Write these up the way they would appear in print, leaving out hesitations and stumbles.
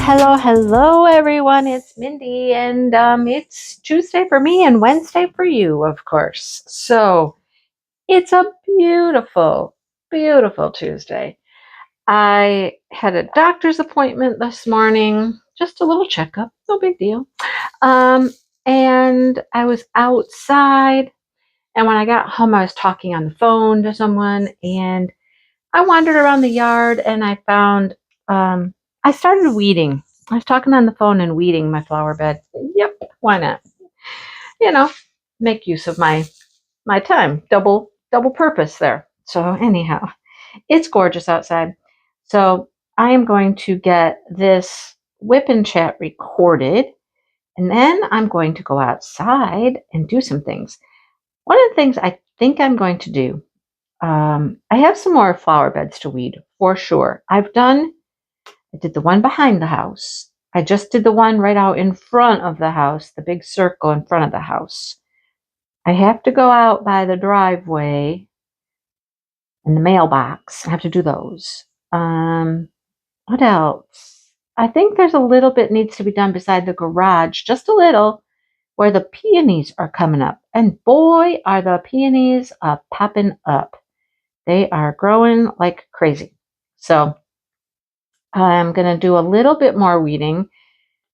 Hello, everyone. It's Mindy, and it's Tuesday for me and Wednesday for you, of course. So it's a beautiful, beautiful Tuesday. I had a doctor's appointment this morning, just a little checkup, no big deal. Um, and I was outside, and when I got home, I was talking on the phone to someone, and I wandered around the yard, and I found I started weeding. I was talking on the phone and weeding my flower bed. Yep, why not? You know, make use of my time. Double purpose there. So anyhow, it's gorgeous outside. So I am going to get this WIP and Chat recorded, and then I'm going to go outside and do some things. One of the things I think I'm going to do, I have some more flower beds to weed for sure. I did the one behind the house. I just did the one right out in front of the house, the big circle in front of the house. I have to go out by the driveway and the mailbox. I have to do those. What else? I think there's a little bit needs to be done beside the garage, just a little, where the peonies are coming up. And boy, are the peonies popping up. They are growing like crazy. So I'm going to do a little bit more weeding.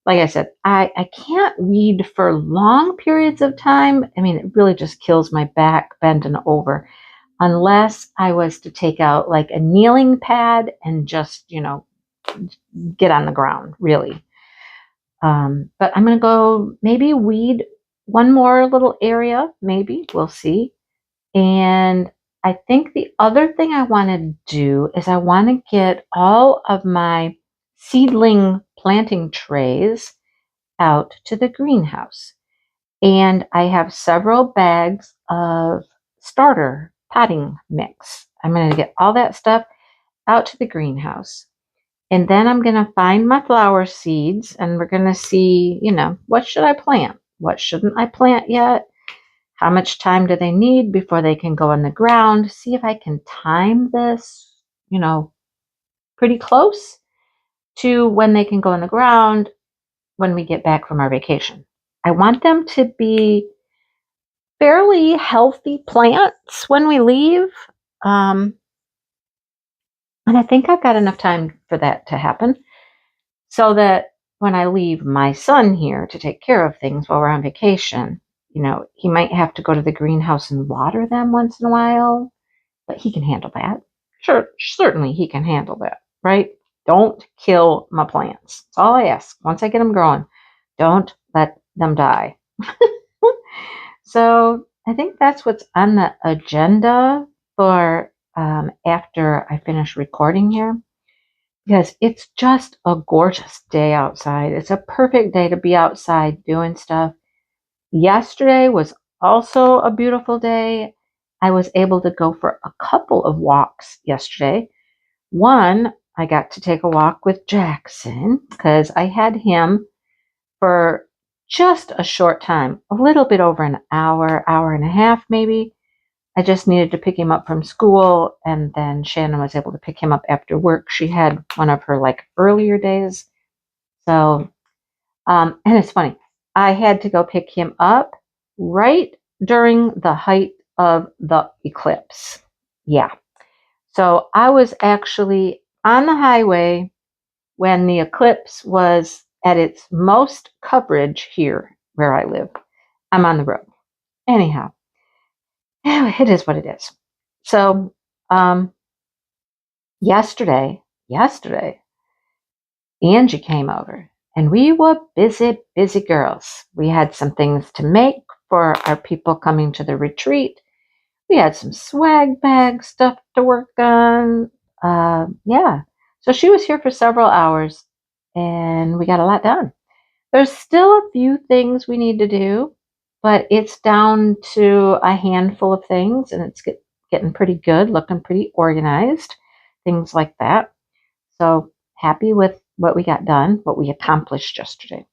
Like I said, I can't weed for long periods of time. I mean, it really just kills my back bending over unless I was to take out like a kneeling pad and just, get on the ground, really. But I'm going to go maybe weed one more little area, maybe. We'll see. And I think the other thing I want to do is I want to get all of my seedling planting trays out to the greenhouse. And I have several bags of starter potting mix. I'm going to get all that stuff out to the greenhouse. And then I'm going to find my flower seeds and we're going to see, what should I plant? What shouldn't I plant yet? How much time do they need before they can go in the ground? See if I can time this, pretty close to when they can go in the ground when we get back from our vacation. I want them to be fairly healthy plants when we leave. And I think I've got enough time for that to happen so that when I leave my son here to take care of things while we're on vacation, he might have to go to the greenhouse and water them once in a while, but he can handle that. Sure, certainly he can handle that, right? Don't kill my plants. That's all I ask. Once I get them growing, don't let them die. So I think that's what's on the agenda for after I finish recording here, because it's just a gorgeous day outside. It's a perfect day to be outside doing stuff. Yesterday was also a beautiful day. I was able to go for a couple of walks yesterday. One, I got to take a walk with Jackson because I had him for just a short time, a little bit over an hour, hour and a half maybe. I just needed to pick him up from school, and then Shannon was able to pick him up after work. She had one of her earlier days. So, and it's funny, I had to go pick him up right during the height of the eclipse. Yeah. So I was actually on the highway when the eclipse was at its most coverage here where I live. I'm on the road. Anyhow, it is what it is. So yesterday, Angie came over and we were busy girls. We had some things to make for our people coming to the retreat. We had some swag bag stuff to work on. Yeah. So she was here for several hours and we got a lot done. There's still a few things we need to do, but it's down to a handful of things and it's getting pretty good, looking pretty organized, things like that. So happy with what we got done, what we accomplished yesterday.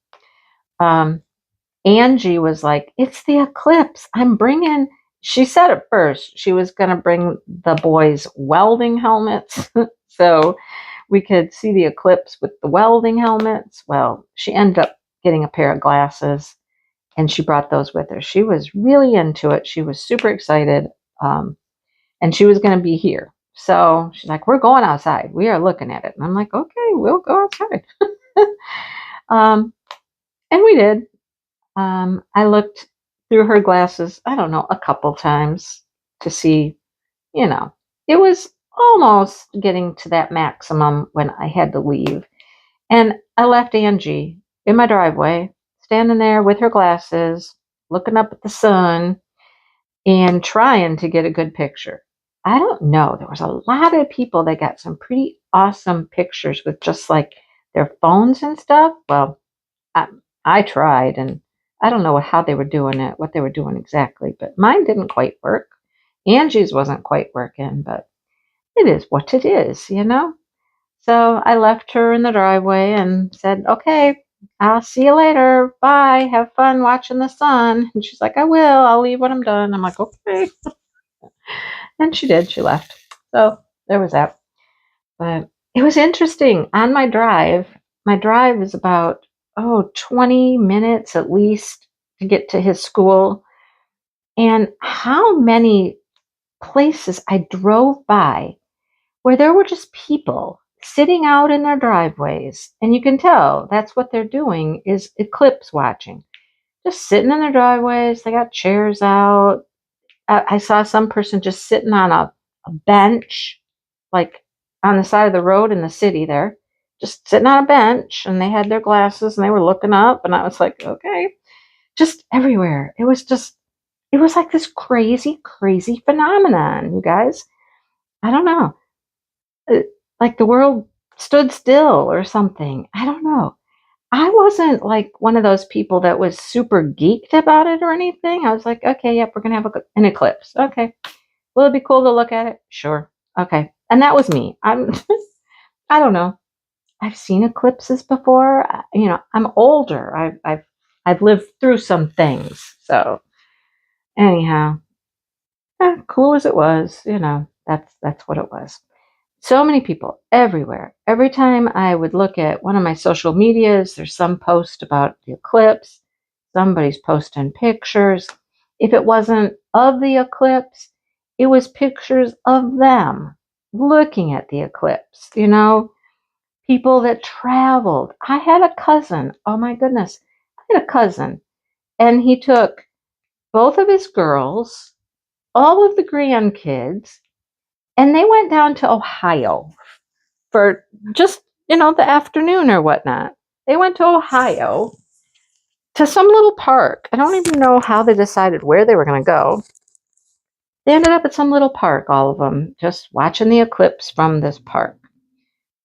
Angie was like, it's the eclipse. She said at first she was going to bring the boys' welding helmets. So we could see the eclipse with the welding helmets. Well, she ended up getting a pair of glasses, and she brought those with her. She was really into it. She was super excited, and she was going to be here. So she's like, we're going outside. We are looking at it. And I'm like, okay, we'll go outside. And we did. I looked through her glasses, I don't know, a couple times to see, it was almost getting to that maximum when I had to leave. And I left Angie in my driveway, standing there with her glasses, looking up at the sun and trying to get a good picture. I don't know. There was a lot of people that got some pretty awesome pictures with just like their phones and stuff. Well, I tried, and I don't know how they were doing it, what they were doing exactly, but mine didn't quite work. Angie's wasn't quite working, but it is what it is, So I left her in the driveway and said, okay, I'll see you later. Bye. Have fun watching the sun. And she's like, I will. I'll leave when I'm done. I'm like, okay. And she did. She left. So there was that. But it was interesting. On my drive is about, 20 minutes at least to get to his school. And how many places I drove by where there were just people sitting out in their driveways. And you can tell that's what they're doing is eclipse watching. Just sitting in their driveways. They got chairs out. I saw some person just sitting on a bench, like on the side of the road in the city there, just sitting on a bench, and they had their glasses and they were looking up, and I was like, okay, just everywhere. It was like this crazy, crazy phenomenon, you guys. I don't know. Like the world stood still or something. I don't know. I wasn't like one of those people that was super geeked about it or anything. I was like, okay, yep, we're going to have an eclipse. Okay. Will it be cool to look at it? Sure. Okay. And that was me. I don't know. I've seen eclipses before. I'm older. I've lived through some things. So anyhow, cool as it was, that's what it was. So many people everywhere. Every time I would look at one of my social medias, there's some post about the eclipse. Somebody's posting pictures. If it wasn't of the eclipse, it was pictures of them looking at the eclipse, people that traveled. I had a cousin. Oh my goodness. I had a cousin, and he took both of his girls, all of the grandkids, and they went down to Ohio for just, the afternoon or whatnot. They went to Ohio to some little park. I don't even know how they decided where they were going to go. They ended up at some little park, all of them, just watching the eclipse from this park.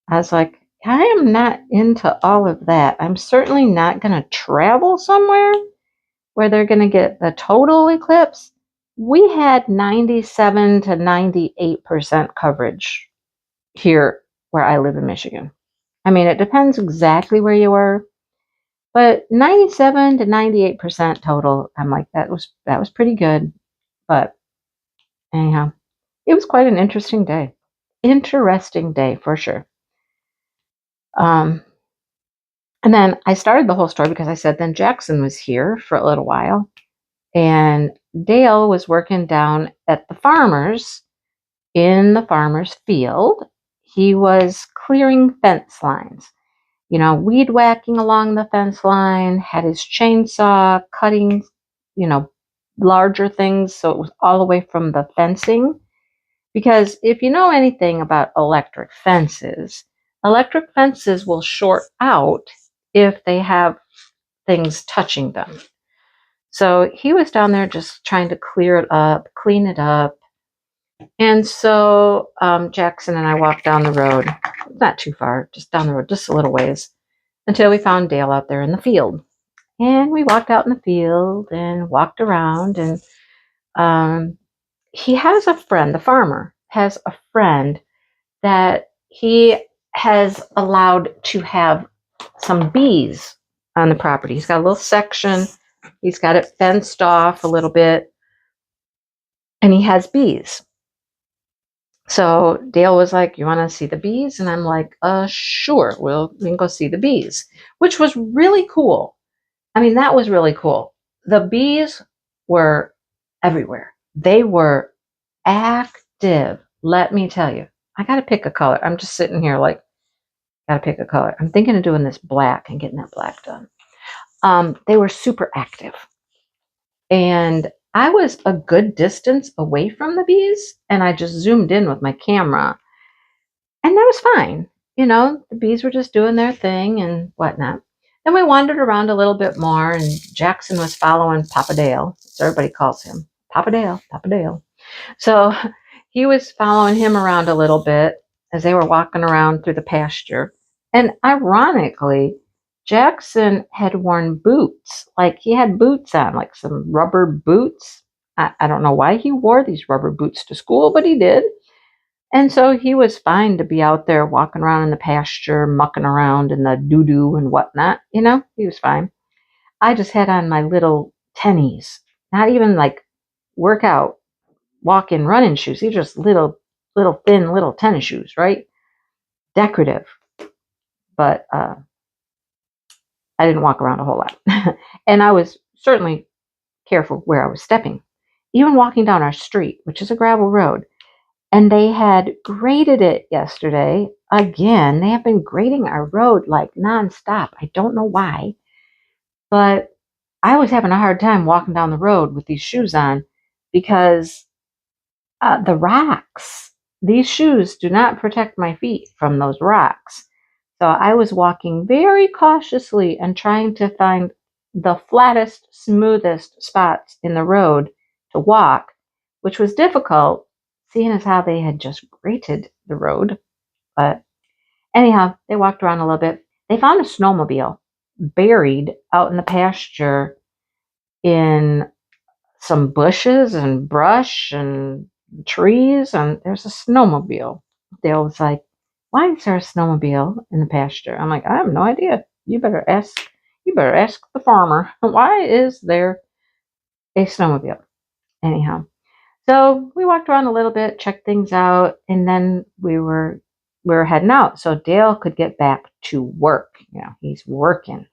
I was like, I am not into all of that. I'm certainly not going to travel somewhere where they're going to get the total eclipse. We had 97 to 98% coverage here where I live in Michigan. I mean, it depends exactly where you were, but 97 to 98% total. I'm like, that was pretty good. But anyhow, it was quite an interesting day. Interesting day for sure. And then I started the whole story because I said then Jackson was here for a little while, and Dale was working down at the farmer's in the farmer's field. He was clearing fence lines, weed whacking along the fence line, had his chainsaw cutting, larger things. So it was all the way from the fencing. Because if you know anything about electric fences will short out if they have things touching them. So he was down there just trying to clear it up, clean it up. And so Jackson and I walked down the road, not too far, just down the road, just a little ways, until we found Dale out there in the field. And we walked out in the field and walked around, and he has a friend, the farmer has a friend that he has allowed to have some bees on the property. He's got a little section, he's got it fenced off a little bit, and he has bees. So Dale was like, "You want to see the bees?" And I'm like, sure, we can go see the bees," which was really cool. I mean, that was really cool. The bees were everywhere. They were active. Let me tell you, I got to pick a color. I'm just sitting here like, got to pick a color. I'm thinking of doing this black and getting that black done. They were super active. And I was a good distance away from the bees, and I just zoomed in with my camera, and that was fine. You know, the bees were just doing their thing and whatnot. Then we wandered around a little bit more, and Jackson was following Papa Dale, so everybody calls him Papa Dale, Papa Dale. So he was following him around a little bit as they were walking around through the pasture. And ironically, Jackson had worn boots. Like he had boots on, like some rubber boots. I don't know why he wore these rubber boots to school, but he did. And so he was fine to be out there walking around in the pasture, mucking around in the doo doo and whatnot. You know, he was fine. I just had on my little tennies, not even like workout walk-in running shoes. These are just little thin little tennis shoes, right? Decorative, but I didn't walk around a whole lot. And I was certainly careful where I was stepping. Even walking down our street, which is a gravel road, and they had graded it yesterday. Again, they have been grading our road like nonstop. I don't know why, but I was having a hard time walking down the road with these shoes on because the rocks. These shoes do not protect my feet from those rocks. So I was walking very cautiously and trying to find the flattest, smoothest spots in the road to walk, which was difficult, seeing as how they had just grated the road. But anyhow, they walked around a little bit. They found a snowmobile buried out in the pasture in some bushes and brush and trees, and there's a snowmobile. Dale was like, "Why is there a snowmobile in the pasture?" I'm like, "I have no idea. You better ask. You better ask the farmer. Why is there a snowmobile?" Anyhow, so we walked around a little bit, checked things out, and then we were heading out so Dale could get back to work. You know, he's working.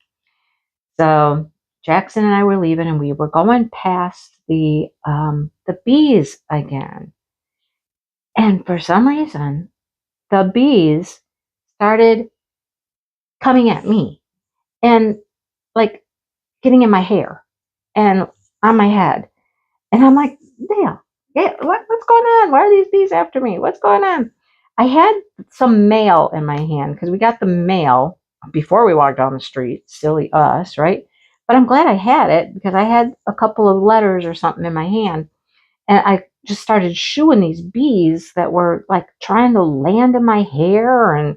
So Jackson and I were leaving, and we were going past the bees again. And for some reason, the bees started coming at me and like getting in my hair and on my head. And I'm like, Dale, yeah, what's going on? Why are these bees after me? What's going on? I had some mail in my hand because we got the mail before we walked down the street. Silly us, right? But I'm glad I had it because I had a couple of letters or something in my hand. And I just started shooing these bees that were like trying to land in my hair. And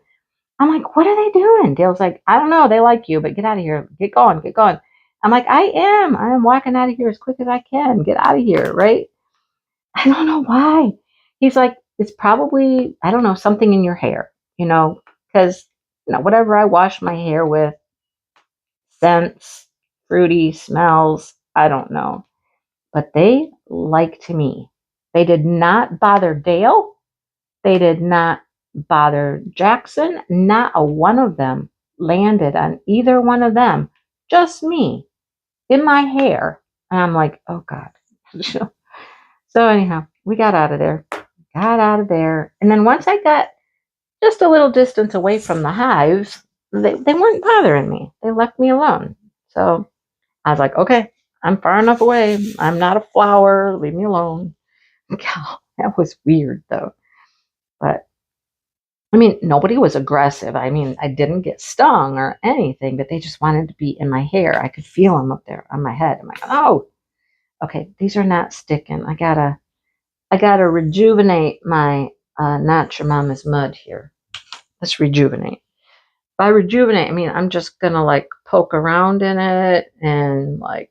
I'm like, what are they doing? Dale's like, I don't know. They like you, but get out of here. Get going, get going. I'm like, I am walking out of here as quick as I can. Get out of here, right? I don't know why. He's like, it's probably, I don't know, something in your hair, because, whatever I wash my hair with, scents, fruity smells, I don't know. But they liked me. They did not bother Dale. They did not bother Jackson. Not a one of them landed on either one of them. Just me in my hair. And I'm like, oh God. So anyhow, we got out of there. Got out of there. And then once I got just a little distance away from the hives, they weren't bothering me. They left me alone. So I was like, okay, I'm far enough away. I'm not a flower. Leave me alone. God, that was weird though. But I mean, nobody was aggressive. I mean, I didn't get stung or anything, but they just wanted to be in my hair. I could feel them up there on my head. I'm like, oh, okay, these are not sticking. I gotta rejuvenate my not your mama's mud here. Let's rejuvenate. By rejuvenate, I mean I'm just gonna like poke around in it and like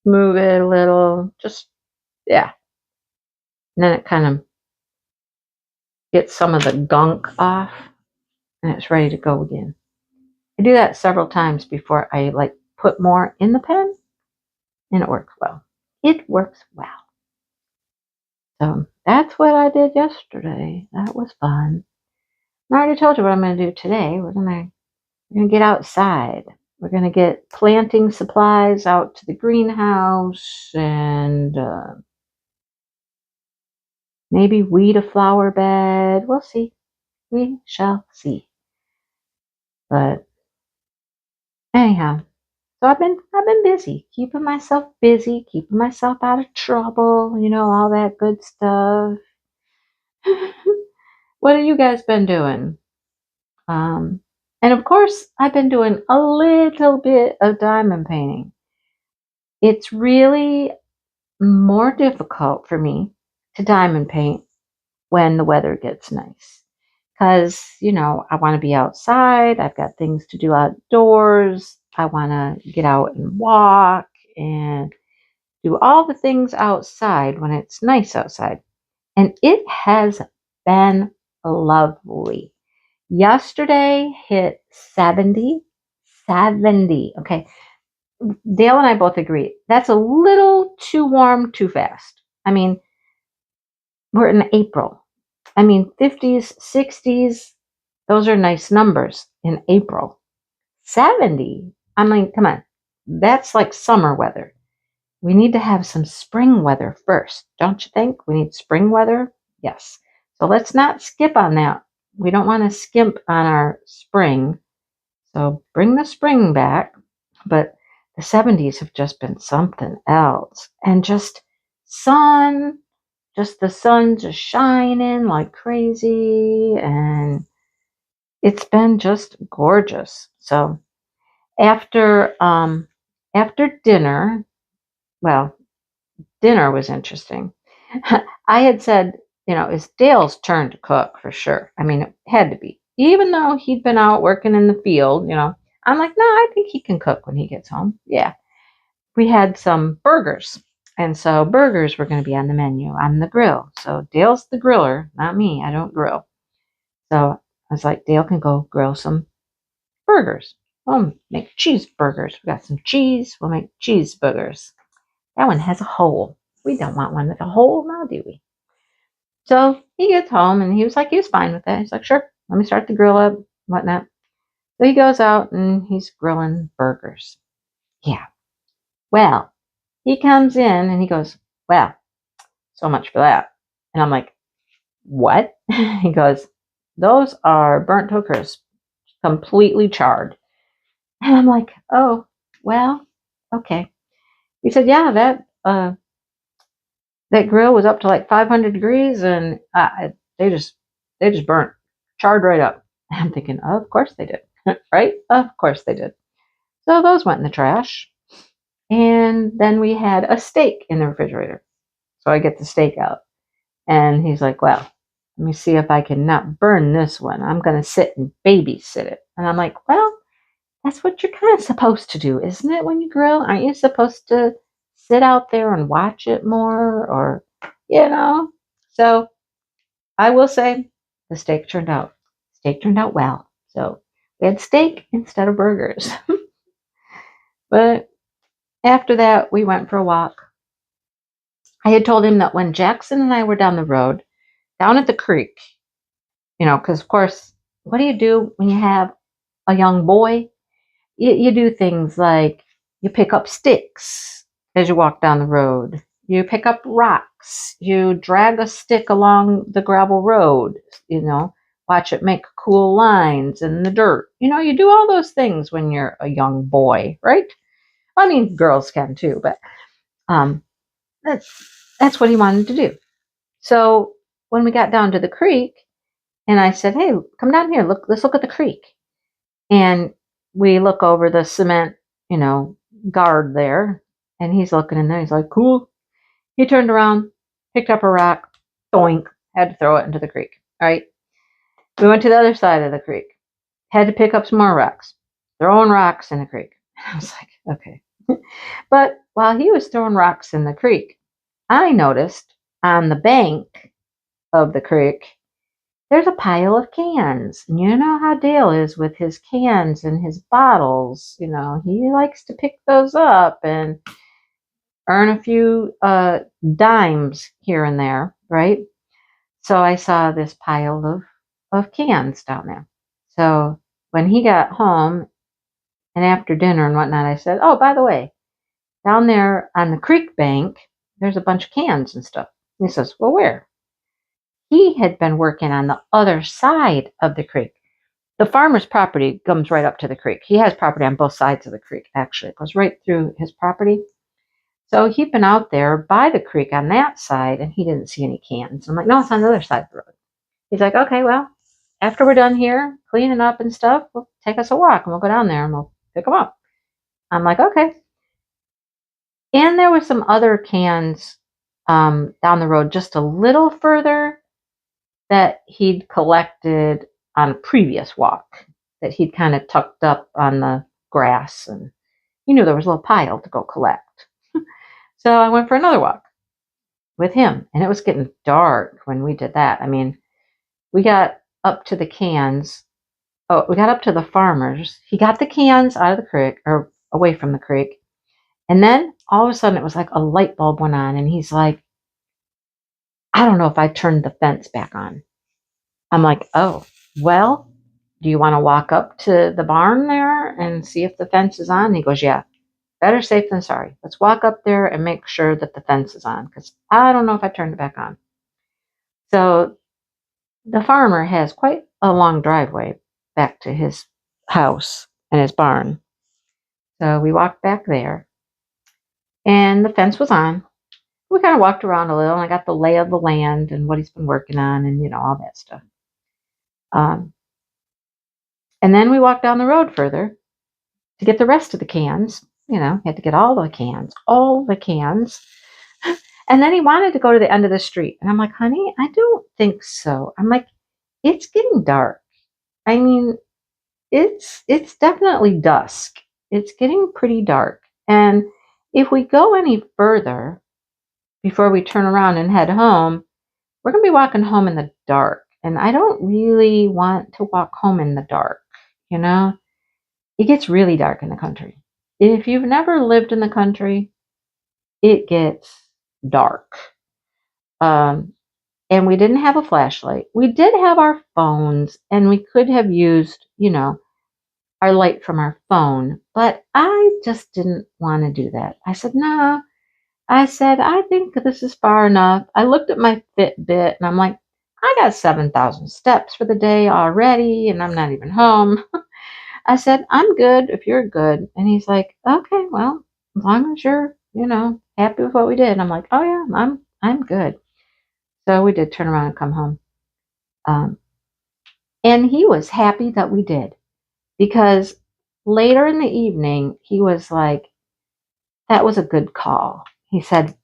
move it a little. Just yeah. And then it kind of gets some of the gunk off and it's ready to go again. I do that several times before I like put more in the pen and it works well. It works well. So That's what I did yesterday. That was fun. I already told you what I'm going to do today. We're going to get outside. We're going to get planting supplies out to the greenhouse and maybe weed a flower bed. We'll see. We shall see. But anyhow, so I've been busy, keeping myself busy, keeping myself out of trouble, all that good stuff. What have you guys been doing? Um, and of course, I've been doing a little bit of diamond painting. It's really more difficult for me to diamond paint when the weather gets nice. Because, I want to be outside. I've got things to do outdoors. I want to get out and walk and do all the things outside when it's nice outside. And it has been lovely. Yesterday hit 70. 70. Okay. Dale and I both agree. That's a little too warm, too fast. I mean, we're in April. 50s, 60s, those are nice numbers in April. 70? Come on. That's like summer weather. We need to have some spring weather first, don't you think? We need spring weather? Yes. So let's not skip on that. We don't want to skimp on our spring. So bring the spring back. But the 70s have just been something else. And just sun, just the sun just shining like crazy. And it's been just gorgeous. So after dinner, well, dinner was interesting. I had said, it's Dale's turn to cook for sure. It had to be. Even though he'd been out working in the field, I'm like, no, I think he can cook when he gets home. Yeah. We had some burgers. And so burgers were going to be on the menu on the grill. So Dale's the griller, not me. I don't grill. So I was like, Dale can go grill some burgers. We'll make cheeseburgers. We got some cheese. We'll make cheeseburgers. That one has a hole. We don't want one with a hole now, do we? So he gets home and he was fine with that. He's like, sure, let me start the grill up, whatnot. So he goes out and he's grilling burgers. Yeah. Well, he comes in and he goes, well, so much for that. And I'm like, what? He goes, those are burnt to a crisp, completely charred. And I'm like, oh, well, okay. He said, yeah, that grill was up to like 500 degrees and they just burnt, charred right up. I'm thinking, oh, of course they did, right? Of course they did. So those went in the trash. And then we had a steak in the refrigerator. So I get the steak out. And he's like, well, let me see if I can not burn this one. I'm going to sit and babysit it. And I'm like, well, that's what you're kind of supposed to do, isn't it, when you grill? Aren't you supposed to sit out there and watch it more? Or, So I will say the steak turned out well. So we had steak instead of burgers. But after that, we went for a walk. I had told him that when Jackson and I were down the road, down at the creek, because of course, what do you do when you have a young boy? You do things like you pick up sticks as you walk down the road. You pick up rocks. You drag a stick along the gravel road, watch it make cool lines in the dirt. You do all those things when you're a young boy, right? Girls can too, but that's what he wanted to do. So when we got down to the creek, and I said, hey, come down here. Let's look at the creek. And we look over the cement, guard there. And he's looking in there. He's like, cool. He turned around, picked up a rock, doink, had to throw it into the creek. All right. We went to the other side of the creek, had to pick up some more rocks, throwing rocks in the creek. I was like, okay. But while he was throwing rocks in the creek, I noticed on the bank of the creek, there's a pile of cans. And you know how Dale is with his cans and his bottles. He likes to pick those up and earn a few dimes here and there, right? So I saw this pile of cans down there. So when he got home and after dinner and whatnot, I said, oh, by the way, down there on the creek bank, there's a bunch of cans and stuff. And he says, well, where? He had been working on the other side of the creek. The farmer's property comes right up to the creek. He has property on both sides of the creek, actually. It goes right through his property. So he'd been out there by the creek on that side, and he didn't see any cans. I'm like, no, it's on the other side of the road. He's like, okay, well, after we're done here, cleaning up and stuff, we'll take us a walk, and we'll go down there, and we'll pick them up. I'm like, okay. And there were some other cans down the road just a little further that he'd collected on a previous walk that he'd kind of tucked up on the grass, and he knew there was a little pile to go collect. So I went for another walk with him, and it was getting dark when we did that. I mean, we got up to the cans. Oh, we got up to the farmers. He got the cans out of the creek or away from the creek. And then all of a sudden it was like a light bulb went on, and he's like, I don't know if I turned the fence back on. I'm like, oh, well, do you want to walk up to the barn there and see if the fence is on? And he goes, yeah, better safe than sorry. Let's walk up there and make sure that the fence is on, because I don't know if I turned it back on. So the farmer has quite a long driveway back to his house and his barn. So we walked back there, and the fence was on. We kind of walked around a little, and I got the lay of the land and what he's been working on and, all that stuff. And then we walked down the road further to get the rest of the cans. Had to get all the cans. And then he wanted to go to the end of the street. And I'm like, honey, I don't think so. I'm like, it's getting dark. I mean, it's definitely dusk. It's getting pretty dark. And if we go any further before we turn around and head home, we're going to be walking home in the dark. And I don't really want to walk home in the dark. It gets really dark in the country. If you've never lived in the country, it gets dark. And we didn't have a flashlight. We did have our phones, and we could have used, our light from our phone, but I just didn't want to do that. I said, no. I said, I think this is far enough. I looked at my Fitbit, and I'm like, I got 7,000 steps for the day already, and I'm not even home. I said, I'm good if you're good. And he's like, okay, well, as long as you're, happy with what we did. And I'm like, oh yeah, I'm good. So we did turn around and come home. And he was happy that we did, because later in the evening, he was like, that was a good call. He said,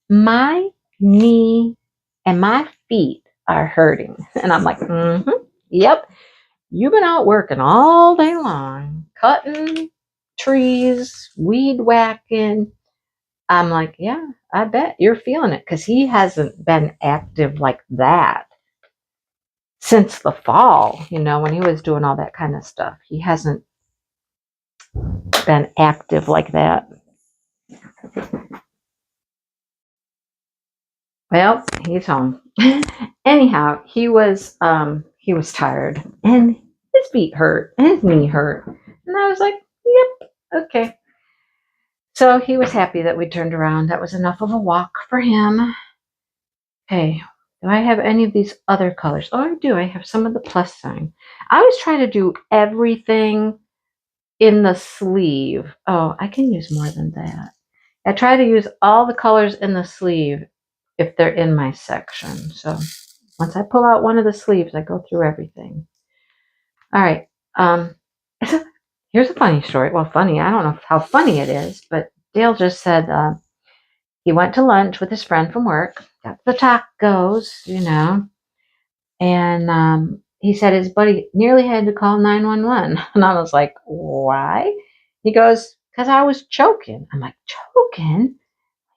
my knee and my feet are hurting. And I'm like, yep. You've been out working all day long, cutting trees, weed whacking. I'm like, yeah, I bet you're feeling it, because he hasn't been active like that since the fall, when he was doing all that kind of stuff. He hasn't been active like that. Well, he's home. Anyhow, he was tired, and his feet hurt, and his knee hurt. And I was like, yep, okay. So he was happy that we turned around. That was enough of a walk for him. Okay, do I have any of these other colors? Oh, I do. I have some of the plus sign. I always try to do everything in the sleeve. Oh, I can use more than that. I try to use all the colors in the sleeve if they're in my section. So once I pull out one of the sleeves, I go through everything. All right. Here's a funny story. Well, funny. I don't know how funny it is, but Dale just said he went to lunch with his friend from work, got the tacos, and he said his buddy nearly had to call 911. And I was like, why? He goes, because I was choking. I'm like, choking?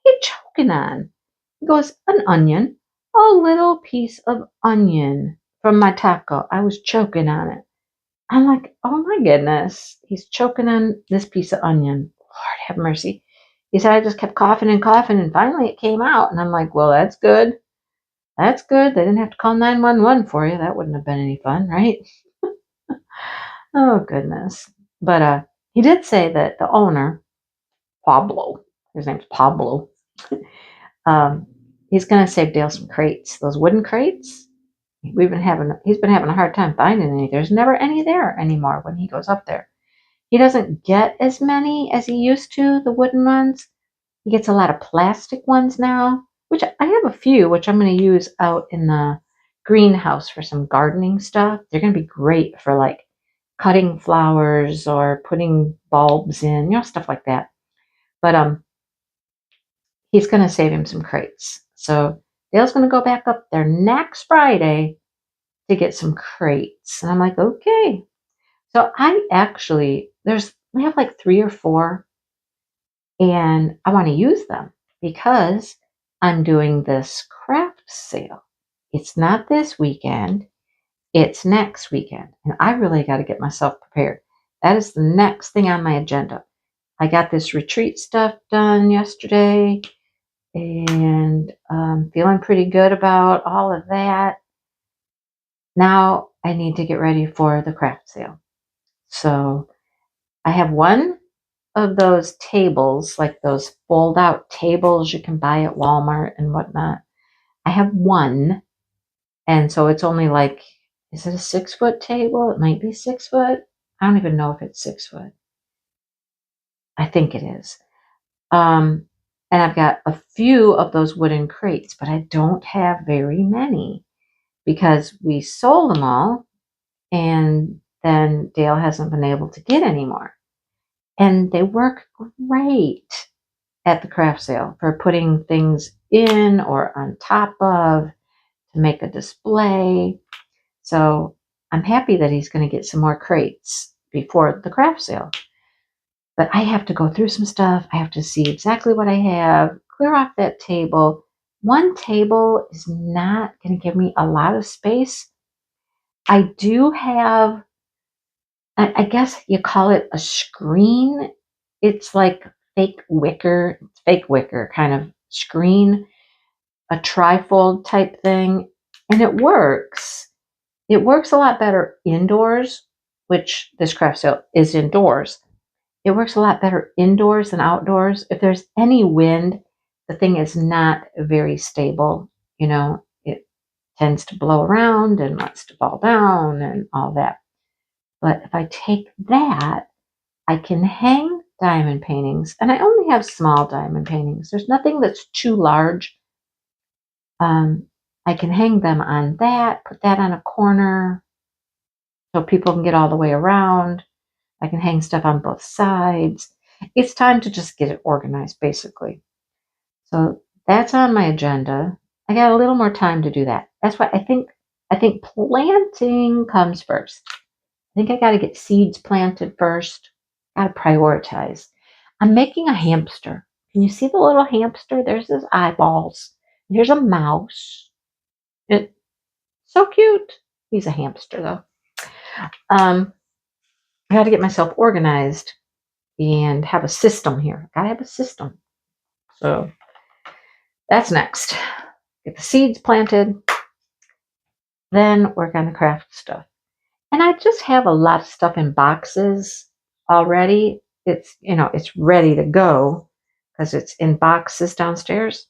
What are you choking on? He goes, an onion, a little piece of onion from my taco. I was choking on it. I'm like, oh my goodness, he's choking on this piece of onion. Lord have mercy. He said, I just kept coughing and coughing, and finally it came out. And I'm like, well, that's good. That's good. They didn't have to call 911 for you. That wouldn't have been any fun, right? Oh, goodness. But he did say that the owner, Pablo, his name's Pablo, um, he's going to save Dale some crates, those wooden crates. He's been having a hard time finding any. There's never any there anymore when he goes up there. He doesn't get as many as he used to, the wooden ones. He gets a lot of plastic ones now, which I have a few, which I'm going to use out in the greenhouse for some gardening stuff. They're going to be great for like cutting flowers or putting bulbs in, stuff like that. But he's going to save him some crates. So Dale's going to go back up there next Friday to get some crates. And I'm like, okay. So we have like 3 or 4, and I want to use them because I'm doing this craft sale. It's not this weekend, it's next weekend. And I really got to get myself prepared. That is the next thing on my agenda. I got this retreat stuff done yesterday, and feeling pretty good about all of that. Now I need to get ready for the craft sale. So I have one of those tables, like those fold out tables you can buy at Walmart and whatnot. I have one. And so it's only like, is it a 6-foot table? It might be 6 foot. I don't even know if it's 6 foot. I think it is. And I've got a few of those wooden crates, but I don't have very many because we sold them all, and then Dale hasn't been able to get any more. And they work great at the craft sale for putting things in or on top of to make a display. So I'm happy that he's going to get some more crates before the craft sale. But I have to go through some stuff. I have to see exactly what I have, clear off that table. One table is not going to give me a lot of space. I do have, I guess you call it a screen. It's like fake wicker kind of screen, a trifold type thing. And it works. It works a lot better indoors, which this craft sale is indoors. It works a lot better indoors than outdoors. If there's any wind, the thing is not very stable. It tends to blow around and wants to fall down and all that. But if I take that, I can hang diamond paintings, and I only have small diamond paintings. There's nothing that's too large. I can hang them on that, put that on a corner so people can get all the way around. I can hang stuff on both sides. It's time to just get it organized, basically. So that's on my agenda. I got a little more time to do that. That's why I think planting comes first. I think I got to get seeds planted first. Got to prioritize. I'm making a hamster. Can you see the little hamster? There's his eyeballs. Here's a mouse. It's so cute. He's a hamster, though. I got to get myself organized and have a system here. I gotta have a system. So that's next. Get the seeds planted, then work on the craft stuff. And I just have a lot of stuff in boxes already. It's ready to go because it's in boxes downstairs.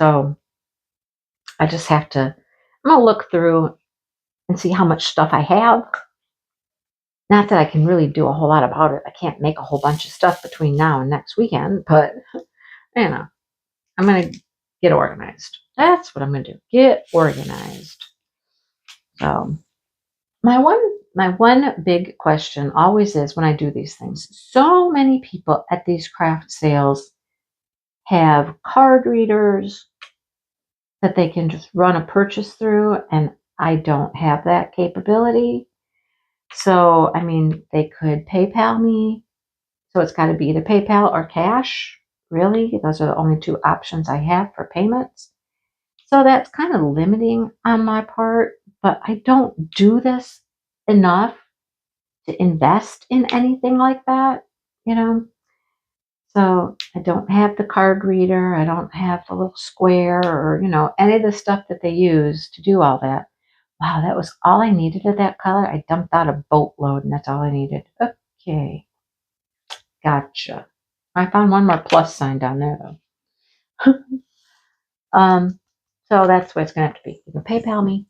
So I just have to, I'm gonna look through and see how much stuff I have. Not that I can really do a whole lot about it. I can't make a whole bunch of stuff between now and next weekend, but I'm going to get organized. That's what I'm going to do. Get organized. So my one big question always is when I do these things, so many people at these craft sales have card readers that they can just run a purchase through, and I don't have that capability. So, they could PayPal me. So it's got to be either PayPal or cash. Really, those are the only 2 options I have for payments. So that's kind of limiting on my part, but I don't do this enough to invest in anything like that. So I don't have the card reader. I don't have the little square or, any of the stuff that they use to do all that. Wow, that was all I needed of that color. I dumped out a boatload and that's all I needed. Okay, gotcha. I found one more plus sign down there though. So that's what it's going to have to be. You can PayPal me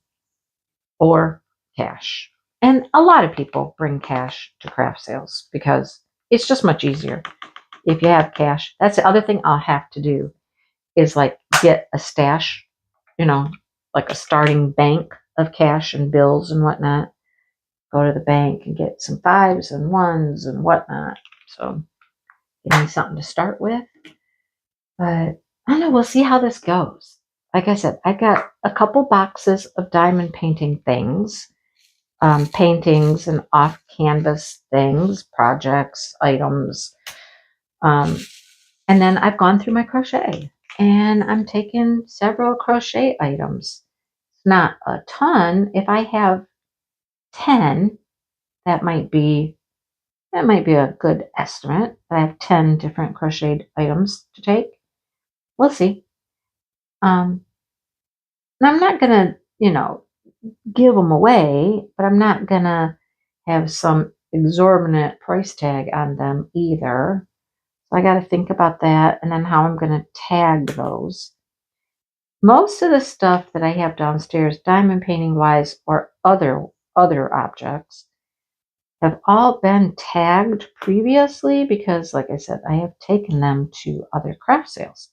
or cash. And a lot of people bring cash to craft sales because it's just much easier if you have cash. That's the other thing I'll have to do is like get a stash, like a starting bank of cash and bills and whatnot. Go to the bank and get some 5s and 1s and whatnot. So give me something to start with. But I don't know. We'll see how this goes. Like I said, I got a couple boxes of diamond painting things, paintings and off canvas things, projects, items. And then I've gone through my crochet and I'm taking several crochet items. It's not a ton. If I have 10, that might be a good estimate. I have 10 different crocheted items to take. We'll see. And I'm not gonna, give them away, but I'm not gonna have some exorbitant price tag on them either. So I got to think about that and then how I'm gonna tag those. Most of the stuff that I have downstairs, diamond painting wise, or other objects, have all been tagged previously because, like I said, I have taken them to other craft sales.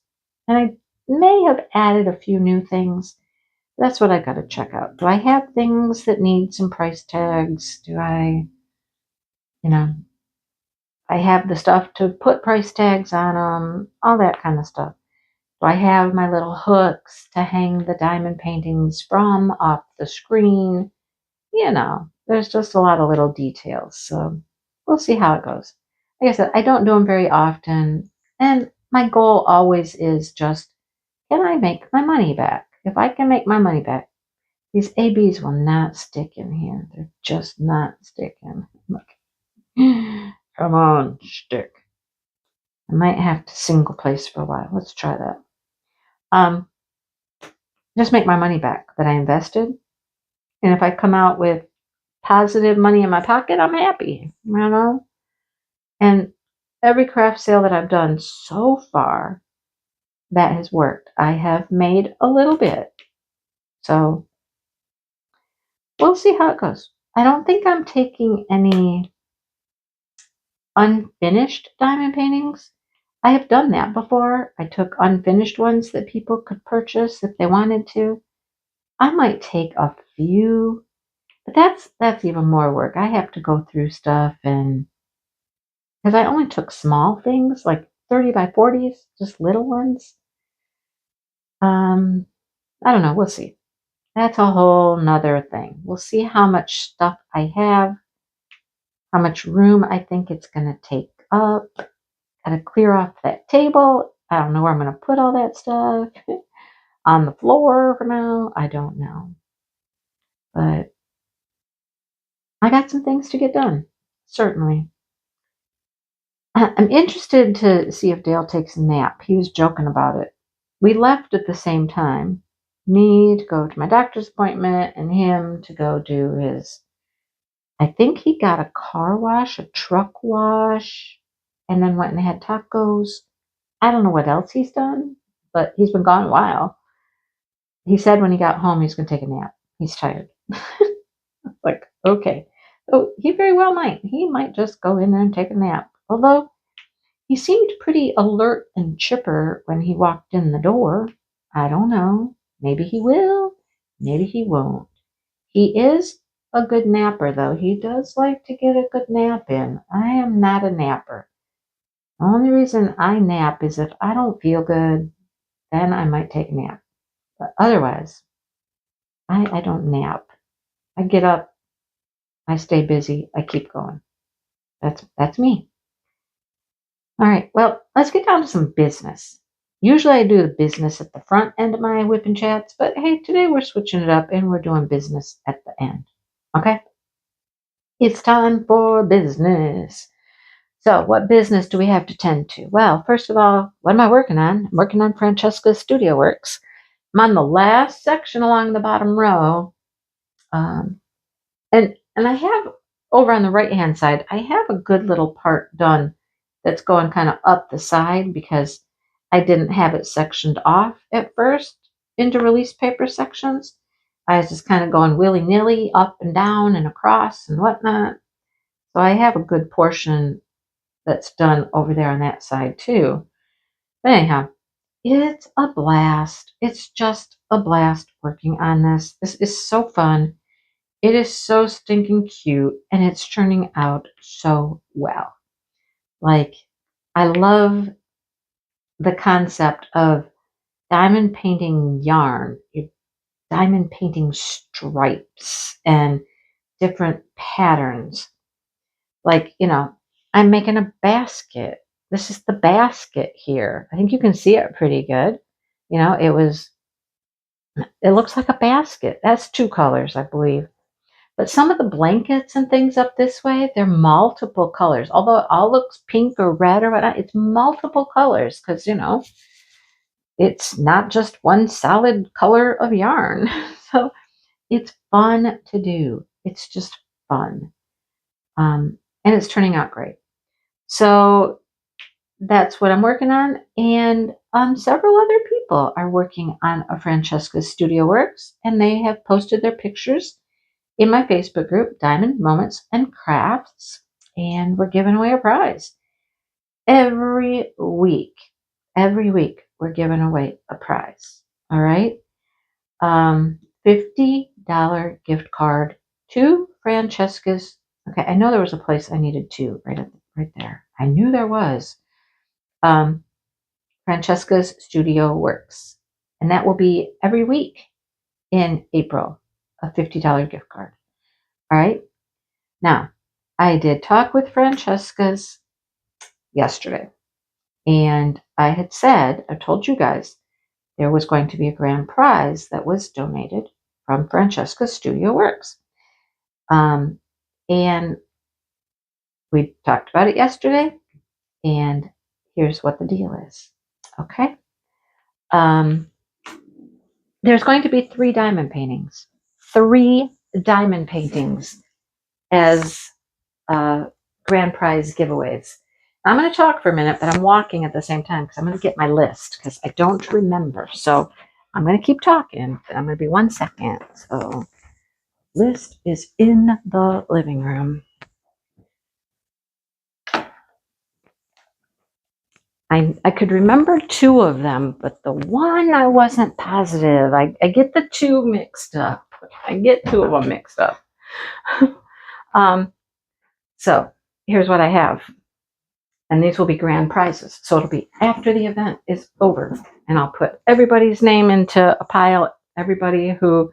And I may have added a few new things. That's what I got to check out. Do I have things that need some price tags? Do I, I have the stuff to put price tags on them, all that kind of stuff. Do I have my little hooks to hang the diamond paintings from off the screen? There's just a lot of little details. So we'll see how it goes. Like I said, I don't do them very often. And my goal always is just, can I make my money back? If I can make my money back, these ABs will not stick in here. They're just not sticking. Look. Come on, stick. I might have to single place for a while. Let's try that. Just make my money back that I invested. And if I come out with positive money in my pocket, I'm happy, And every craft sale that I've done so far, that has worked. I have made a little bit. So we'll see how it goes. I don't think I'm taking any unfinished diamond paintings. I have done that before. I took unfinished ones that people could purchase if they wanted to. I might take a few, but that's even more work. I have to go through stuff and because I only took small things like 30 by 40s, just little ones. I don't know. We'll see. That's a whole nother thing. We'll see how much stuff I have, how much room I think it's going to take up. Got to clear off that table. I don't know where I'm going to put all that stuff. On the floor for now. I don't know. But I got some things to get done. Certainly. I'm interested to see if Dale takes a nap. He was joking about it. We left at the same time. Me to go to my doctor's appointment and him to go do his, I think he got a car wash, a truck wash, and then went and had tacos. I don't know what else he's done, but he's been gone a while. He said when he got home he's going to take a nap. He's tired. Like, okay. So he very well might. He might just go in there and take a nap. Although he seemed pretty alert and chipper when he walked in the door. I don't know. Maybe he will. Maybe he won't. He is a good napper, though. He does like to get a good nap in. I am not a napper. The only reason I nap is if I don't feel good, then I might take a nap. But otherwise, I don't nap. I get up, I stay busy, I keep going. That's me. All right, well, let's get down to some business. Usually I do the business at the front end of my WIP and Chats, but hey, today we're switching it up and we're doing business at the end. Okay? It's time for business. So what business do we have to tend to? Well, first of all, what am I working on? I'm working on Francesca's Studio Works. I'm on the last section along the bottom row. And I have over on the right hand side, I have a good little part done that's going kind of up the side because I didn't have it sectioned off at first into release paper sections. I was just kind of going willy-nilly up and down and across and whatnot. So I have a good portion that's done over there on that side too. But anyhow, it's a blast. It's just a blast working on this. This is so fun. It is so stinking cute and it's turning out so well. Like, I love the concept of diamond painting yarn, diamond painting stripes and different patterns. Like, I'm making a basket. This is the basket here. I think you can see it pretty good. It looks like a basket. That's 2 colors, I believe. But some of the blankets and things up this way, they're multiple colors. Although it all looks pink or red or whatnot, it's multiple colors because, it's not just one solid color of yarn. So it's fun to do. It's just fun. And it's turning out great. So that's what I'm working on. And several other people are working on a Francesca's Studio Works, and they have posted their pictures in my Facebook group, Diamond Moments and Krafts, and we're giving away a prize. Every week, we're giving away a prize. All right. $50 gift card to Francesca's. Okay, I know there was a place I needed to right there. I knew there was. Francesca's Studio Works, and that will be every week in April. A $50 gift card. All right. Now, I did talk with Francesca's yesterday, and I told you guys, there was going to be a grand prize that was donated from Francesca's Studio Works. And we talked about it yesterday, and here's what the deal is. Okay. There's going to be 3 diamond paintings. 3 diamond paintings as grand prize giveaways. I'm going to talk for a minute, but I'm walking at the same time because I'm going to get my list because I don't remember. So I'm going to keep talking. I'm going to be 1 second. So list is in the living room. I could remember 2 of them, but the one I wasn't positive. I get the 2 mixed up. I get 2 of them mixed up. So here's what I have. And these will be grand prizes. So it'll be after the event is over. And I'll put everybody's name into a pile. Everybody who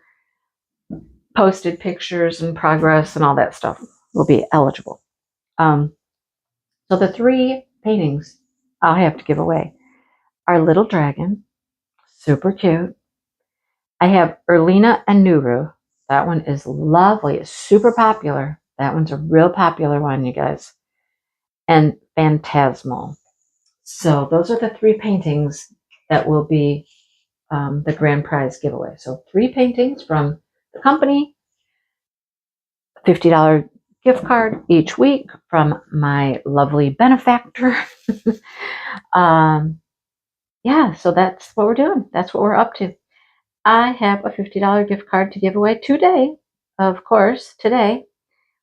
posted pictures and progress and all that stuff will be eligible. So the 3 paintings I'll have to give away are Little Dragon, super cute. I have Erlina and Nuru. That one is lovely. It's super popular. That one's a real popular one, you guys. And Phantasmal. So those are the 3 paintings that will be the grand prize giveaway. So 3 paintings from the company, $50 gift card each week from my lovely benefactor. Yeah, so that's what we're doing. That's what we're up to. I have a $50 gift card to give away today. Of course, today.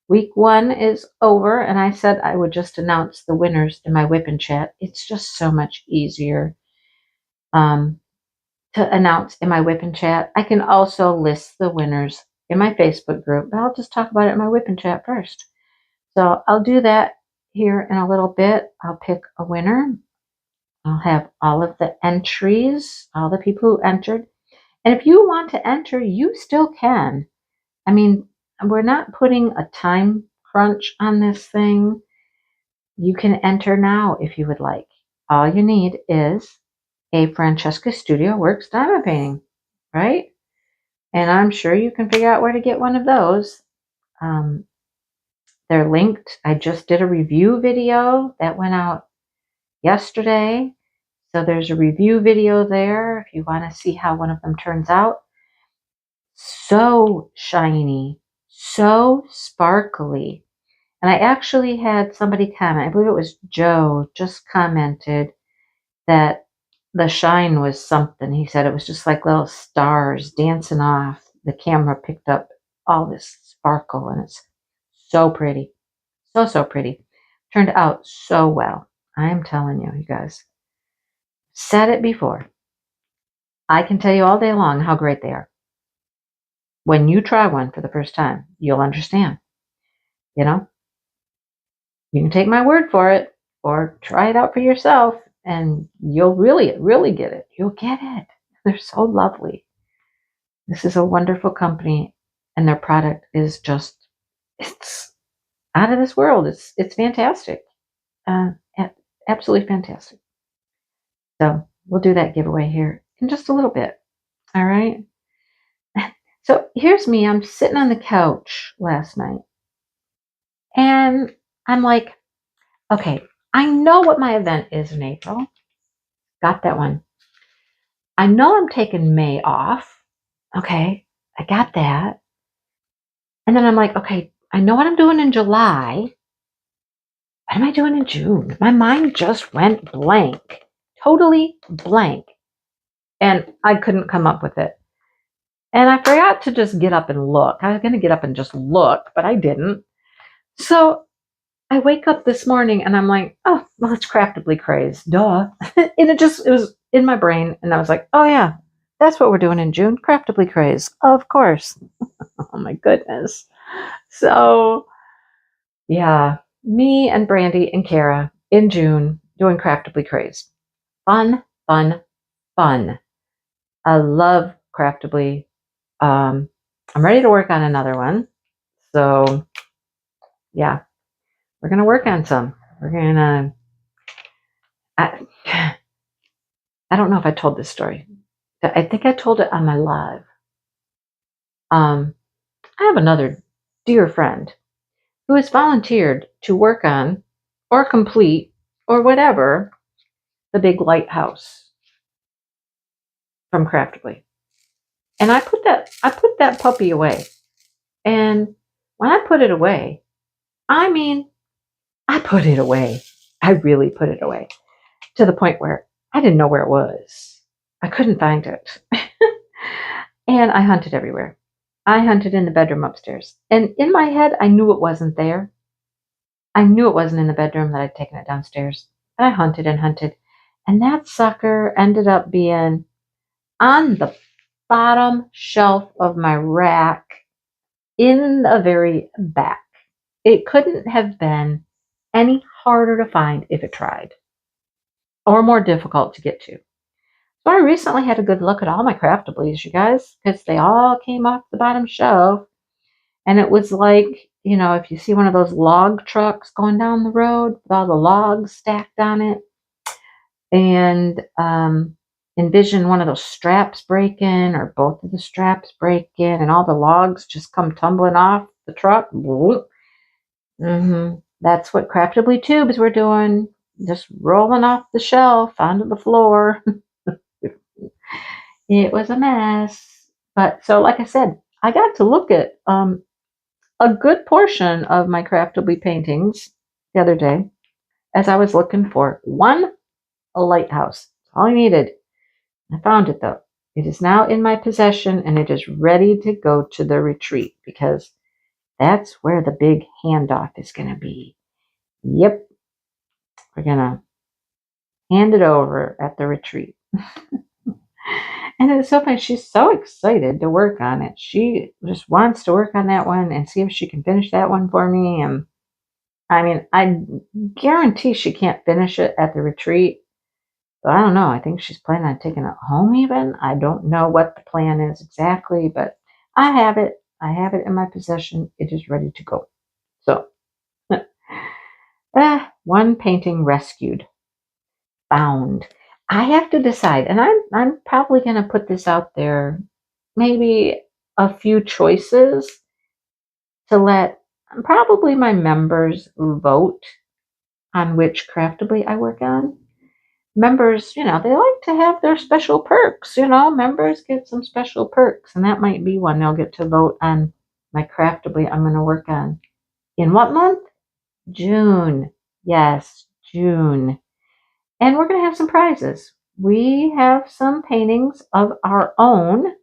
Week 1 is over, and I said I would just announce the winners in my WIP and Chat. It's just so much easier to announce in my WIP and Chat. I can also list the winners in my Facebook group, but I'll just talk about it in my WIP and Chat first. So I'll do that here in a little bit. I'll pick a winner. I'll have all of the entries, all the people who entered. And if you want to enter, you still can. I mean, we're not putting a time crunch on this thing. You can enter now if you would like. All you need is a Francesca Studio Works diamond painting, right? And I'm sure you can figure out where to get one of those. They're linked. I just did a review video that went out yesterday. So there's a review video there if you want to see how one of them turns out. So shiny, so sparkly. And I actually had somebody comment, I believe it was Joe, just commented that the shine was something. He said it was just like little stars dancing off. The camera picked up all this sparkle, and it's so pretty. So, so pretty. Turned out so well. I am telling you, you guys. Said it before. I can tell you all day long how great they are. When you try one for the first time, you'll understand. You know, you can take my word for it or try it out for yourself, and you'll really, really get it. You'll get it. They're so lovely. This is a wonderful company, and their product is just, it's out of this world. It's fantastic. Absolutely fantastic. So we'll do that giveaway here in just a little bit. All right. So here's me. I'm sitting on the couch last night, and I'm like, okay, I know what my event is in April. Got that one. I know I'm taking May off. Okay, I got that. And then I'm like, okay, I know what I'm doing in July. What am I doing in June? My mind just went blank, totally blank. And I couldn't come up with it. And I forgot to just get up and look. I was going to get up and just look, but I didn't. So I wake up this morning and I'm like, oh, well, it's Craftably Craze. Duh. And it was in my brain. And I was like, oh, yeah, that's what we're doing in June. Craftably Craze. Of course. Oh, my goodness. So, yeah, me and Brandy and Kara in June doing Craftably Craze. Fun, fun, fun. I love Craftably. I'm ready to work on another one. So, yeah, we're going to work on some. We're going to, I don't know if I told this story. I think I told it on my live. I have another dear friend who has volunteered to work on or complete or whatever the big lighthouse from Craftably. And I put that puppy away. And when I put it away, I mean, I put it away. I really put it away to the point where I didn't know where it was. I couldn't find it. And I hunted everywhere. I hunted in the bedroom upstairs. And in my head, I knew it wasn't there. I knew it wasn't in the bedroom, that I'd taken it downstairs. And I hunted and hunted. And that sucker ended up being on the bottom shelf of my rack in the very back. It couldn't have been any harder to find if it tried, or more difficult to get to. So I recently had a good look at all my Craftablies, you guys, because they all came off the bottom shelf. And it was like, you know, if you see one of those log trucks going down the road with all the logs stacked on it, and envision one of those straps breaking, or both of the straps breaking, and all the logs just come tumbling off the truck. That's what Craftably tubes were doing, just rolling off the shelf onto the floor. It was a mess. But so, like I said, I got to look at a good portion of my Craftably paintings the other day as I was looking for a lighthouse. That's all I needed. I found it, though. It is now in my possession, and it is ready to go to the retreat, because that's where the big handoff is going to be. Yep. We're going to hand it over at the retreat. And it's so funny. She's so excited to work on it. She just wants to work on that one and see if she can finish that one for me. And I mean, I guarantee she can't finish it at the retreat. So I don't know. I think she's planning on taking it home even. I don't know what the plan is exactly, but I have it. I have it in my possession. It is ready to go. So, one painting rescued. Found. I have to decide, and I'm probably going to put this out there, maybe a few choices to let probably my members vote on which Craftably I work on. Members, they like to have their special perks. Members get some special perks, and that might be one. They'll get to vote on my Craftably I'm going to work on. In what month? June. Yes, June. And we're going to have some prizes. We have some paintings of our own. At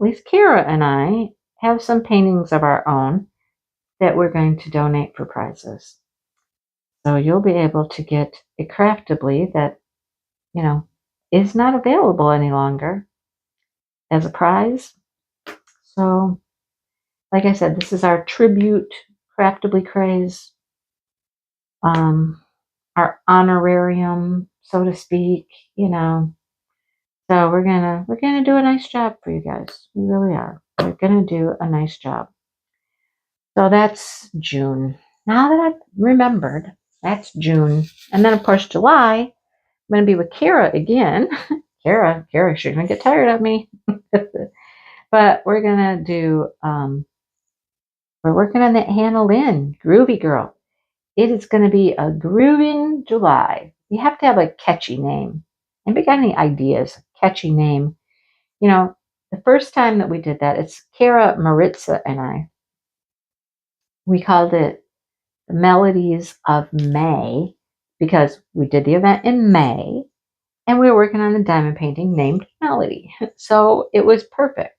least Kira and I have some paintings of our own that we're going to donate for prizes. So you'll be able to get a Craftably that, is not available any longer as a prize. So, like I said, this is our tribute Craftably craze, our honorarium, so to speak, So we're gonna do a nice job for you guys. We really are. We're gonna do a nice job. So that's June. Now that I've remembered, that's June. And then of course July, I'm gonna be with Kara again. Kara, she's gonna get tired of me. But we're gonna do we're working on that Hannah Lynn, Groovy Girl. It is gonna be a grooving July. You have to have a catchy name. Anybody got any ideas? Catchy name. The first time that we did that, it's Kara, Maritza, and I. We called it the Melodies of May because we did the event in May and we were working on a diamond painting named Melody. So it was perfect.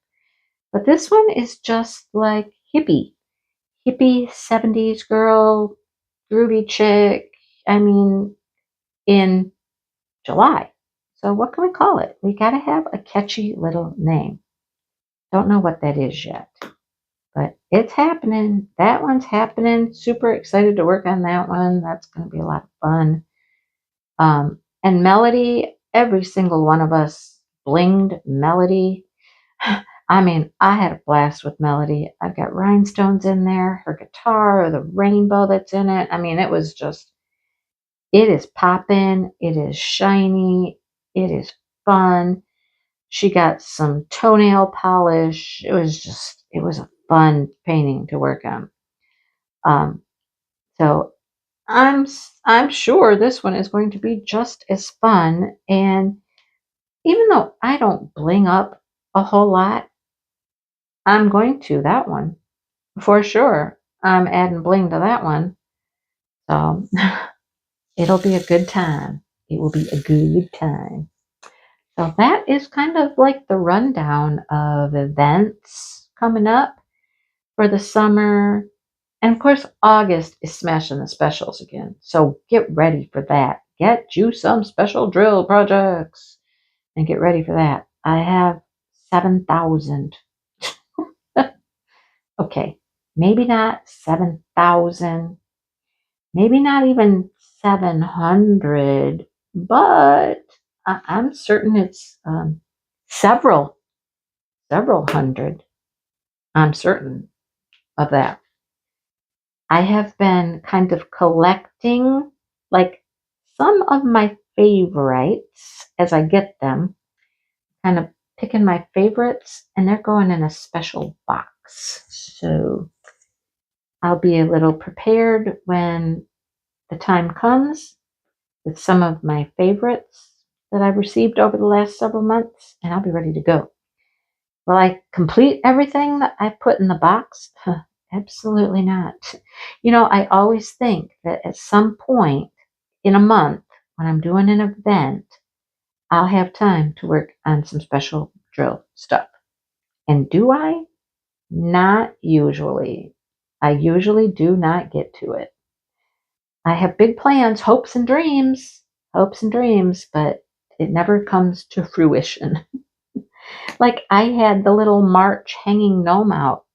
But this one is just like hippie 70s girl, groovy chick. I mean, in July. So what can we call it? We got to have a catchy little name. Don't know what that is yet, but it's happening. That one's happening. Super excited to work on that one. That's going to be a lot of fun. And Melody, every single one of us blinged Melody. I mean, I had a blast with Melody. I've got rhinestones in there, her guitar, the rainbow that's in it. I mean, it is popping. It is shiny. It is fun. She got some toenail polish. It was a fun painting to work on. So I'm sure this one is going to be just as fun. And even though I don't bling up a whole lot, I'm going to that one for sure. I'm adding bling to that one. So it'll be a good time. It will be a good time. So that is kind of like the rundown of events coming up for the summer. And of course, August is smashing the specials again. So get ready for that. Get you some special drill projects and get ready for that. I have 7,000. Okay, maybe not 7,000, maybe not even 700, but I'm certain it's several hundred. I'm certain of that. I have been kind of collecting like some of my favorites as I get them, kind of picking my favorites, and they're going in a special box. So I'll be a little prepared when the time comes with some of my favorites that I've received over the last several months, and I'll be ready to go. Will I complete everything that I put in the box? Absolutely not. I always think that at some point in a month, when I'm doing an event, I'll have time to work on some special drill stuff. And do I? Not usually. I usually do not get to it. I have big plans, hopes and dreams, but it never comes to fruition. Like I had the little March hanging gnome out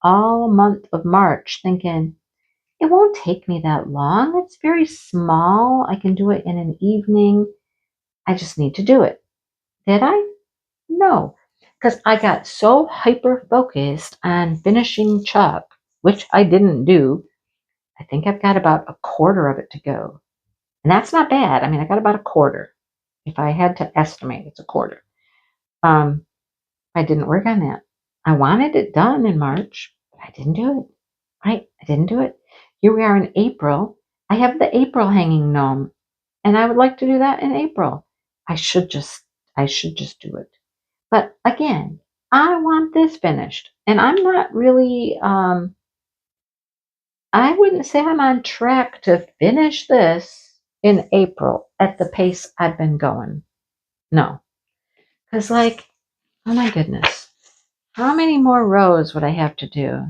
all month of March thinking, it won't take me that long. It's very small. I can do it in an evening. I just need to do it. Did I? No, because I got so hyper focused on finishing Chuck, which I didn't do. I think I've got about a quarter of it to go. And that's not bad. I mean, I got about a quarter. If I had to estimate, it's a quarter. I didn't work on that. I wanted it done in March, but I didn't do it. Right? I didn't do it. here we are in April. I have the April hanging gnome, and I would like to do that in April. I should just do it. But again, I want this finished, and I'm not really, I wouldn't say I'm on track to finish this in April at the pace I've been going. No, because oh my goodness, how many more rows would I have to do?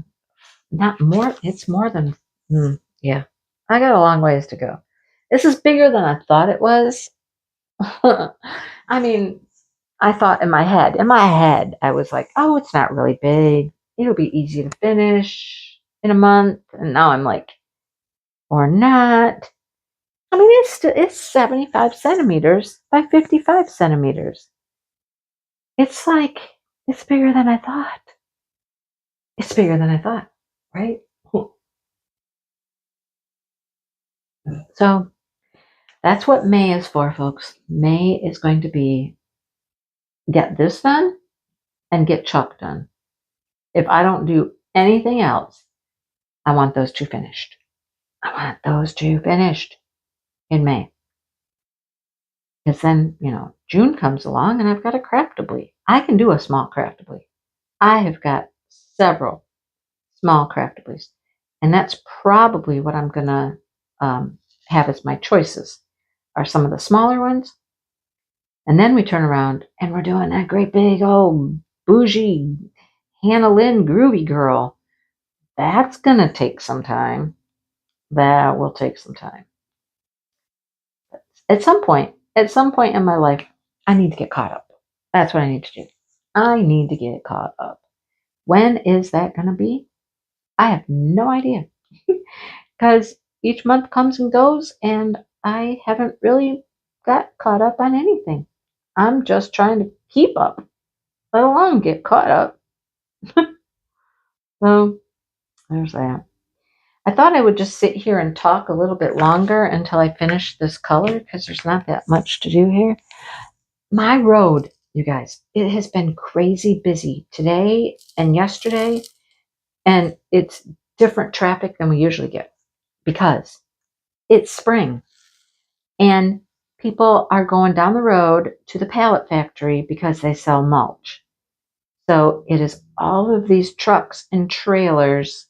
Not more. It's more than, yeah, I got a long ways to go. This is bigger than I thought it was. I mean, I thought in my head, I was like, oh, it's not really big. It'll be easy to finish in a month. And now I'm like, or not. I mean, it's 75 centimeters by 55 centimeters. It's it's bigger than I thought. It's bigger than I thought, right? So that's what May is for, folks. May is going to be get this done and get chalk done. If I don't do anything else, I want those two finished. I want those two finished in May. Because then, June comes along and I've got a craftably. I can do a small craftably. I have got several small craftablies. And that's probably what I'm going to have as my choices are some of the smaller ones. And then we turn around and we're doing that great big old bougie Hannah Lynn groovy girl. That's going to take some time. That will take some time. At some point in my life, I need to get caught up. That's what I need to do. I need to get caught up. When is that going to be? I have no idea. Because each month comes and goes, and I haven't really got caught up on anything. I'm just trying to keep up, let alone get caught up. So there's that. I thought I would just sit here and talk a little bit longer until I finish this color because there's not that much to do here. My road, you guys, it has been crazy busy today and yesterday, and it's different traffic than we usually get because it's spring and people are going down the road to the pallet factory because they sell mulch. So it is all of these trucks and trailers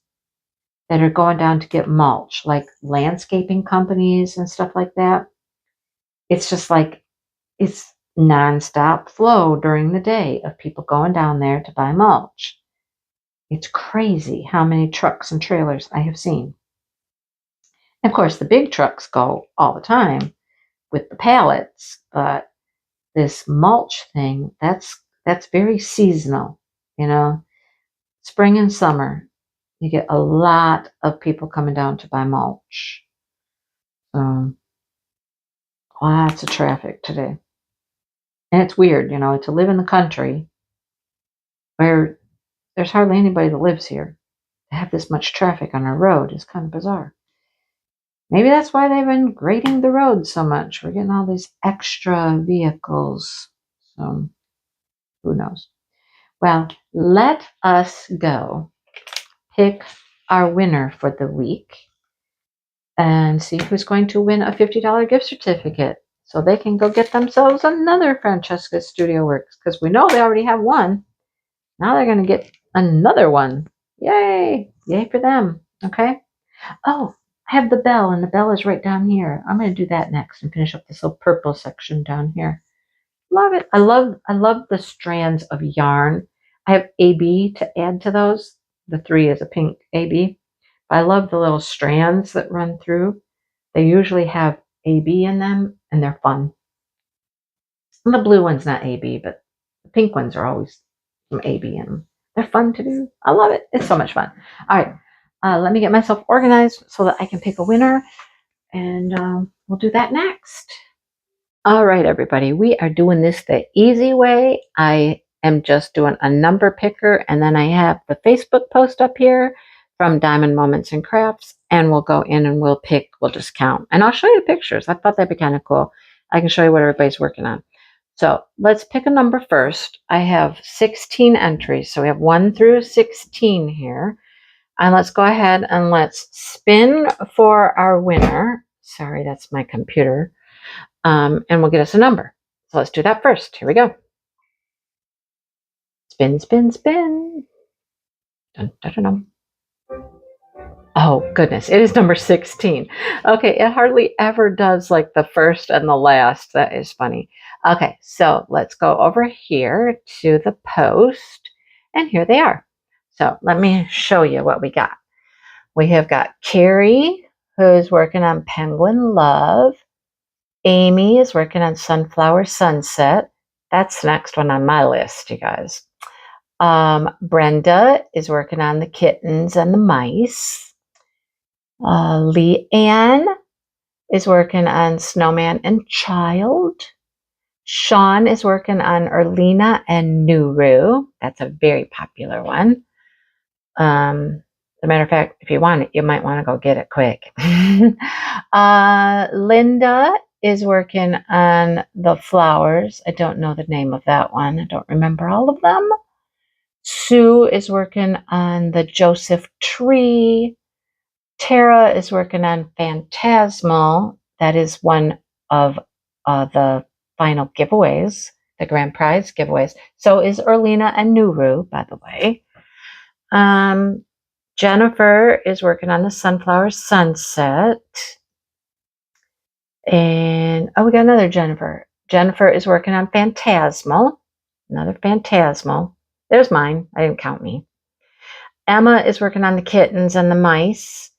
that are going down to get mulch, like landscaping companies and stuff like that. It's just it's nonstop flow during the day of people going down there to buy mulch. It's crazy how many trucks and trailers I have seen. Of course, the big trucks go all the time with the pallets, but this mulch thing, that's very seasonal, spring and summer. You get a lot of people coming down to buy mulch. Lots of traffic today. And it's weird, to live in the country where there's hardly anybody that lives here. To have this much traffic on our road is kind of bizarre. Maybe that's why they've been grading the road so much. We're getting all these extra vehicles. So who knows? Well, let us go pick our winner for the week and see who's going to win a $50 gift certificate so they can go get themselves another Francesca's Studio Works because we know they already have one. Now they're going to get another one. Yay! Yay for them. Okay? Oh, I have the bell, and the bell is right down here. I'm going to do that next and finish up this little purple section down here. Love it. I love the strands of yarn. I have AB to add to those. The 3 is a pink AB. But I love the little strands that run through. They usually have AB in them, and they're fun. And the blue one's not AB, but the pink ones are always some AB in them. They're fun to do. I love it. It's so much fun. All right. Let me get myself organized so that I can pick a winner, and we'll do that next. All right, everybody. We are doing this the easy way. I am just doing a number picker, and then I have the Facebook post up here from Diamond Moments and Krafts, and we'll go in and we'll just count. And I'll show you the pictures. I thought that'd be kind of cool. I can show you what everybody's working on. So let's pick a number first. I have 16 entries. So we have 1 through 16 here. And let's go ahead and let's spin for our winner. Sorry, that's my computer. And we'll get us a number. So let's do that first. Here we go. Spin, spin, spin. Dun, dun, dun, dun. Oh, goodness. It is number 16. Okay, it hardly ever does like the first and the last. That is funny. Okay, so let's go over here to the post. And here they are. So let me show you what we got. We have got Carrie, who's working on Penguin Love. Amy is working on Sunflower Sunset. That's the next one on my list, you guys. Brenda is working on the kittens and the mice. Leanne is working on Snowman and Child. Sean is working on Erlina and Nuru. That's a very popular one. As a matter of fact, if you want it, you might want to go get it quick. Linda is working on the flowers. I don't know the name of that one. I don't remember all of them. Sue is working on the Joseph Tree. Tara is working on Phantasmal. That is one of the final giveaways, the grand prize giveaways. So is Erlina and Nuru, by the way. Jennifer is working on the Sunflower Sunset. And, we got another Jennifer. Jennifer is working on Phantasmal. Another Phantasmal. There's mine. I didn't count me. Emma is working on the kittens and the mice.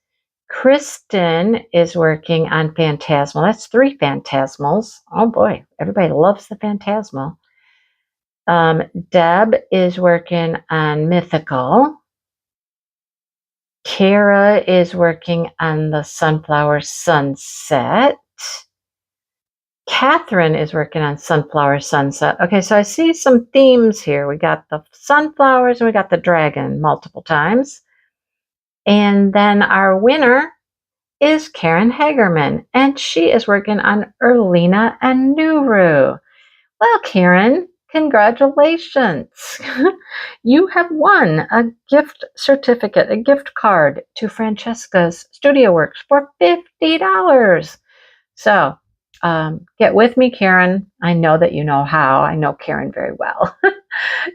Kristen is working on Phantasmal. That's 3 Phantasmals. Oh boy, everybody loves the Phantasmal. Deb is working on Mythical. Kara is working on the Sunflower Sunset. Catherine is working on Sunflower Sunset. Okay, so I see some themes here. We got the sunflowers and we got the dragon multiple times. And then our winner is Karen Hagerman, and she is working on Erlina and Nuru. Well, Karen, congratulations. You have won a gift certificate, a gift card to Francesca's Studio Works for $50. So get with me, Karen. I know that you know how. I know Karen very well.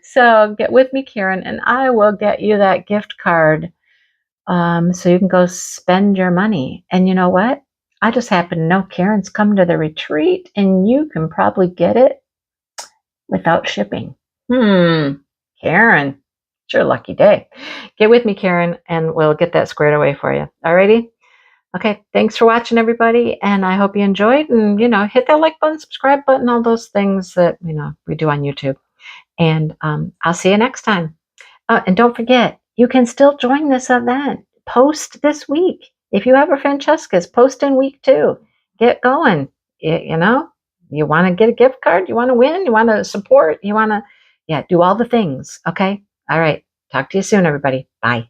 So get with me, Karen, and I will get you that gift card so you can go spend your money. And you know what? I just happen to know Karen's coming to the retreat, and you can probably get it without shipping. Karen, it's your lucky day. Get with me, Karen, and we'll get that squared away for you. Alrighty? Okay, thanks for watching, everybody, and I hope you enjoyed. And, hit that like button, subscribe button, all those things that, we do on YouTube. And I'll see you next time. And don't forget, you can still join this event. Post this week. If you have a Francesca's, post in week 2. Get going. You want to get a gift card? You want to win? You want to support? You want to, do all the things. Okay? All right. Talk to you soon, everybody. Bye.